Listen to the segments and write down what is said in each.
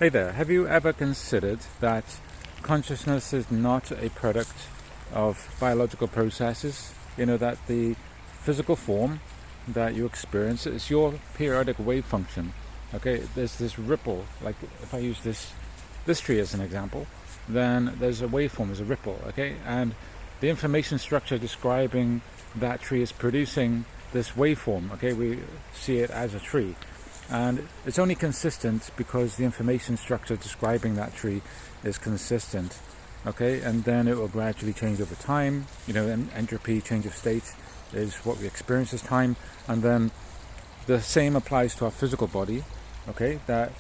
Hey there, have you ever considered that consciousness is not a product of biological processes? You know, that the physical form that you experience is your periodic wave function. Okay, there's this ripple, like if I use this tree as an example, then there's a waveform, there's a ripple, okay? And the information structure describing that tree is producing this waveform, okay? We see it as a tree. And it's only consistent because the information structure describing that tree is consistent, okay? And then it will gradually change over time. You know, entropy, change of state, is what we experience as time. And then the same applies to our physical body, okay? That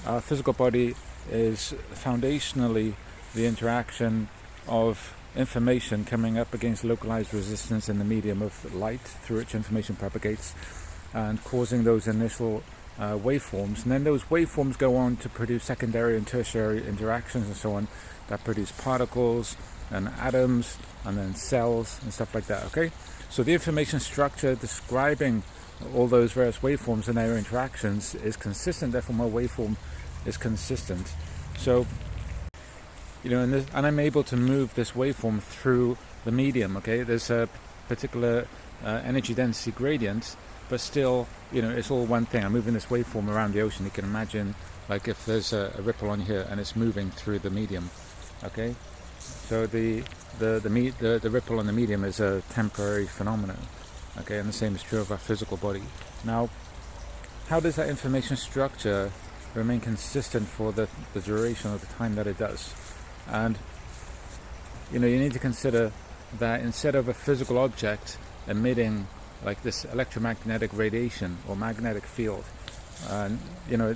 our physical body is foundationally the interaction of information coming up against localized resistance in the medium of light through which information propagates and causing those initial waveforms, and then those waveforms go on to produce secondary and tertiary interactions and so on that produce particles and atoms and then cells and stuff like that, okay? So the information structure describing all those various waveforms and their interactions is consistent, therefore my waveform is consistent. So, you know, and I'm able to move this waveform through the medium, okay? There's a particular energy density gradient, but still, you know, it's all one thing. I'm moving this waveform around the ocean. You can imagine, like, if there's a ripple on here and it's moving through the medium, okay? So the ripple on the medium is a temporary phenomenon, okay? And the same is true of our physical body. Now, how does that information structure remain consistent for the duration of the time that it does? And, you know, you need to consider that instead of a physical object emitting like this electromagnetic radiation or magnetic field, you know,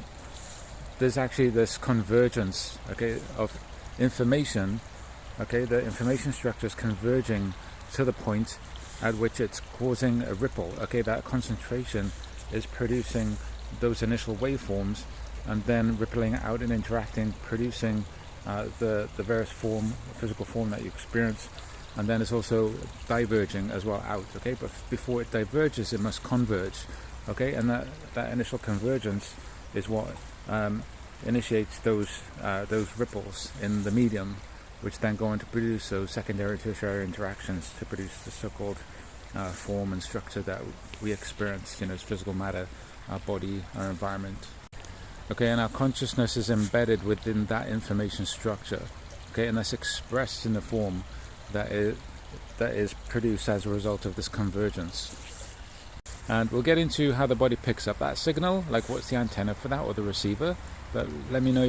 there's actually this convergence, okay, of information, okay? The information structure is converging to the point at which it's causing a ripple, okay? That concentration is producing those initial waveforms and then rippling out and interacting, producing the various physical form that you experience. And then it's also diverging as well out, okay? But before it diverges, it must converge, okay? And that initial convergence is what initiates those ripples in the medium, which then go on to produce those secondary and tertiary interactions to produce the so-called form and structure that we experience, you know, as physical matter, our body, our environment. Okay, and our consciousness is embedded within that information structure, okay? And that's expressed in the form that is produced as a result of this convergence. And we'll get into how the body picks up that signal, like what's the antenna for that or the receiver, but let me know